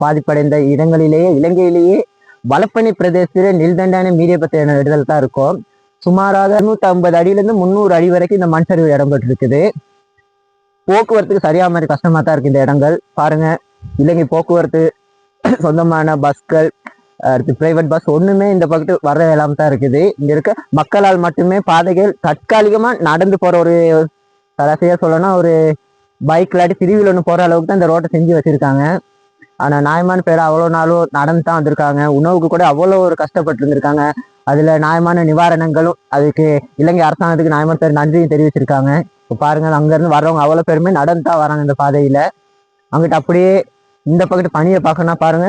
பாதிப்படைந்த இடங்களிலேயே இலங்கையிலேயே வலப்பனி பிரதேசத்திலே நில்தண்டான மீடியபத்து என இடத்துல தான் இருக்கும். சுமாராக 250 அடியிலிருந்து 300 அடி வரைக்கும் இந்த மண் சரிவு இடம்பெற்று இருக்குது. போக்குவரத்துக்கு சரியா மாதிரி கஷ்டமா தான் இருக்கு இந்த இடங்கள். பாருங்க, இலங்கை போக்குவரத்து சொந்தமான பஸ்கள், அடுத்து பிரைவேட் பஸ் ஒண்ணுமே இந்த பக்கத்து வர இல்லாம தான் இருக்குது. இங்க இருக்க மக்களால் மட்டுமே பாதைகள் தற்காலிகமா நடந்து போற ஒரு சராசரியா சொல்லணும்னா ஒரு பைக் இல்லாட்டி திருவிழா ஒன்று போற அளவுக்கு தான் இந்த ரோட்டை செஞ்சு வச்சிருக்காங்க. ஆனா நியாயமான பேர் அவ்வளோ நாளும் நடந்து தான் வந்திருக்காங்க. உணவுக்கு கூட அவ்வளோ ஒரு கஷ்டப்பட்டு இருந்திருக்காங்க. அதுல நியாயமான நிவாரணங்களும் அதுக்கு இலங்கை அரசாங்கத்துக்கு நியாயமான பேர் நன்றியும் தெரிவிச்சிருக்காங்க. இப்போ பாருங்க, அங்க இருந்து வர்றவங்க அவ்வளோ பேருமே நடந்து தான் வராங்க இந்த பாதையில. அங்கிட்ட அப்படியே இந்த பக்கத்து பனியை பார்க்கணும்னா பாருங்க,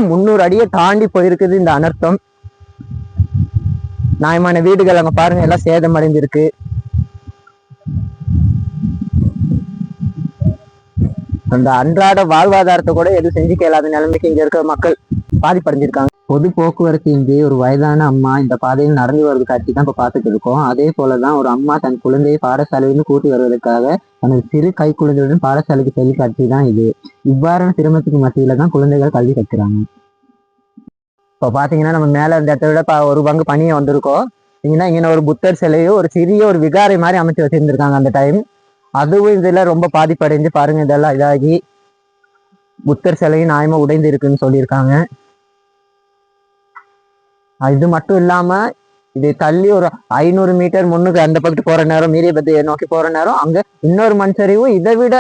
300 அடியை தாண்டி போயிருக்குது இந்த அனர்த்தம். நியாயமான வீடுகள் அங்க பாருங்க எல்லாம் சேதமடைந்திருக்கு. அந்த அன்றாட வாழ்வாதாரத்தை கூட எதுவும் செஞ்சுக்க இயலாத நிலைமைக்கு இங்க இருக்கிற மக்கள் பாதிப்படைஞ்சிருக்காங்க. பொது போக்குவரத்து இன்றி ஒரு வயதான அம்மா இந்த பாதையில் நடந்து வருவது காட்சி தான் இப்ப பார்த்துட்டு இருக்கோம். அதே போலதான் ஒரு அம்மா தன் குழந்தையை பாடசாலையிலிருந்து கூட்டி வருவதற்காக தனது சிறு கை குழந்தையுடன் பாடசாலைக்கு செல்லும் காட்சி தான் இது. இவ்வாறான சிரமத்துக்கு மத்தியில தான் குழந்தைகள் கல்வி கற்கிறாங்க. இப்போ பாத்தீங்கன்னா நம்ம மேல இந்த இடத்த விட ஒரு பங்கு பனியை வந்திருக்கோம். இங்கே ஒரு புத்தர் சிலையோ ஒரு சிறிய ஒரு விகாரை மாதிரி அமைச்சு வச்சிருந்திருக்காங்க அந்த டைம். அதுவும் இதுல ரொம்ப பாதிப்படைஞ்சு பாருங்க, இதெல்லாம் இதாகி புத்தர் சிலையும் நியாயமா உடைந்து இருக்குன்னு சொல்லியிருக்காங்க. இது மட்டும் இல்லாம இது தள்ளி ஒரு 500 மீட்டர் முன்னுக்கு அந்த பக்கத்து போற நேரம், மீரியபத்தை நோக்கி போற நேரம் அங்க இன்னொரு மண் சரிவு இதை விட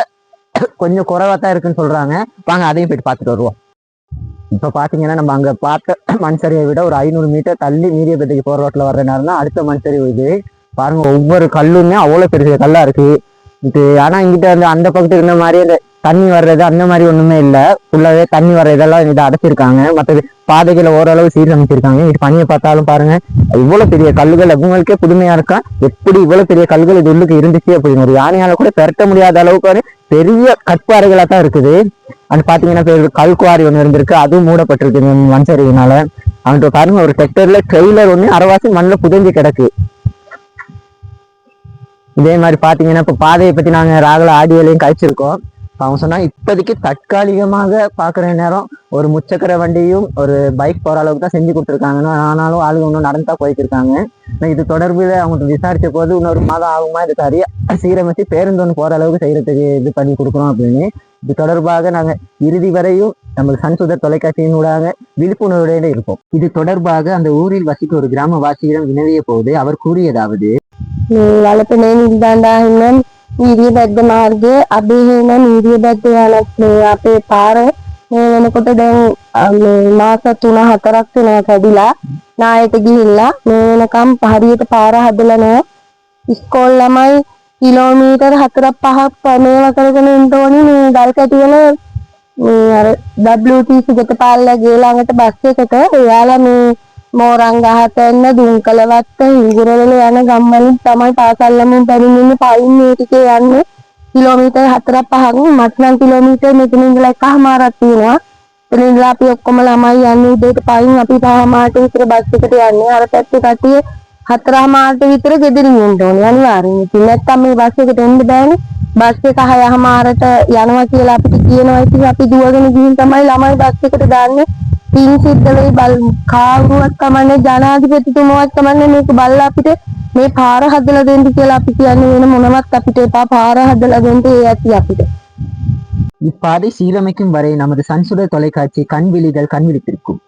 கொஞ்சம் குறைவா தான் இருக்குன்னு சொல்றாங்க. வாங்க அதையும் போயிட்டு பார்த்துட்டு வருவோம். இப்ப பாத்தீங்கன்னா நம்ம அங்க பார்த்த மண் சரிவை விட ஒரு 500 மீட்டர் தள்ளி மீரியபத்தைக்கு போற ரோட்ல வர்ற நேரம் தான் அடுத்த மண் சரிவு. இது பாருங்க, ஒவ்வொரு கல்லுமே அவ்வளவு பெரிய கல்லா இருக்கு. இது ஆனா இங்கிட்ட அந்த பக்கத்துக்கு இருந்த மாதிரி அந்த தண்ணி வர்றது அந்த மாதிரி ஒண்ணுமே இல்லை. ஃபுல்லாவே தண்ணி வர்ற இதெல்லாம் இதை அடைச்சிருக்காங்க. மற்றது பாதைகளை ஓரளவு சீரமைச்சிருக்காங்க. இது பனியை பார்த்தாலும் பாருங்க, இவ்வளவு பெரிய கல்லுகள் அவங்களுக்கே புதுமையா இருக்கா. எப்படி இவ்வளவு பெரிய கல்லுகள் இது உள்ளுக்கு இருந்துச்சு அப்படின்னு ஒரு யானையால கூட பெரட்ட முடியாத அளவுக்கு பெரிய கற்பாறைகளா தான் இருக்குது. அது பாத்தீங்கன்னா கல்குவாரி ஒண்ணு இருந்திருக்கு, அதுவும் மூடப்பட்டிருக்கு மண் சரிவினால. அவன்கிட்ட பாருங்க, ஒரு செக்டர்ல ட்ரெய்லர் ஒண்ணு அரைவாசி மண்ணில் புதைஞ்சு கிடக்கு. இதே மாதிரி பாத்தீங்கன்னா இப்ப பாதையை பத்தி நாங்க ராகுல ஆடியோலையும் கழிச்சிருக்கோம். அவங்க சொன்னா இப்போதைக்கு தற்காலிகமாக பாக்குற நேரம் ஒரு முச்சக்கர வண்டியும் ஒரு பைக் போற அளவுக்கு தான் செஞ்சு கொடுத்துருக்காங்க. ஆனாலும் ஆளுங்க ஒன்றும் நடந்தா போயிட்டு இருக்காங்க. இது தொடர்பில் அவங்க விசாரிச்ச போது இன்னொரு மாதம் ஆகுமா இது சரியா சீரமைச்சு பேருந்து ஒன்று போற அளவுக்கு செய்யறதுக்கு இது பண்ணி கொடுக்குறோம் அப்படின்னு. இது தொடர்பாக நாங்க இறுதி வரையும் நமக்கு சன்சுடர் தொலைக்காட்சியினூடாக விழிப்புணர்வுடைய இருப்போம். இது தொடர்பாக அந்த ஊரில் வசிக்கும் ஒரு கிராமவாசியிடம் வினவிய போது அவர் கூறியதாவது, වලපනේ නිල්දණ්ඩාහිමියන් වීර්ය බද්ධ මාර්ගයේ අභිහේන වීර්ය බද්ධ යන අපේ පාර මේ වෙනකොට දැන් මාස 3-4ක් වෙනවා කැඩිලා නායට ගිහිල්ලා මේ වෙනකම් හරියට පාර හදලා නැහැ. ඉස්කෝල ළමයි කිලෝමීටර් 4-5ක් මේවා කරගෙන ඉන්න ඕනේ. මේ ගල් කැටි වල මේ අර WTC ගතපාල්ලා ගේ ළඟට බස් එකට එයාලා මේ මෝරංගහතැන්න දුම්කලවත්ත හිඟුරවල යන ගම්වලින් තමයි පාසල් ළමුන් පැමිණෙන්නේ. පයින් මේ ටිකේ යන්නේ කිලෝමීටර් 4-5ක්. මට නම් කිලෝමීටර් මෙතන ඉඳලා 1කමාරක් තියෙනවා. එතන ඉඳලා අපි ඔක්කොම ළමයි යන්නේ උදේට පයින් අපි 5මාරට විතර බස් එකට යන්නේ. අර පැත්තේ කට්ටිය 4මාරට විතර ගෙදරින් එන්න ඕනේ අනිවාර්යෙන්. ඉතින් නැත්තම් මේ බස් එකට එන්න බෑනේ. බස් එක 6මාරට යනවා කියලා අපිට කියනවා. ඉතින් අපි දුවගෙන ගිහින් තමයි ළමයි බස් එකට දාන්නේ. පින් සිද්ධ වෙයි බල් කාවුවත් කමන්නේ ජනාධිපතිතුමාවත් කමන්නේ මේක බලලා අපිට මේ පාර හදලා දෙන්න කියලා අපි කියන්නේ වෙන මොනවත් අපිට එපා. පාර හදලා දෙන්න ඒ ඇති අපිට. இப்பாதை சீரமைக்கும் வரை நமது சன்சுடர் தொலைக்காட்சி கண் விழிகள் கண் விழித்திருக்கும்.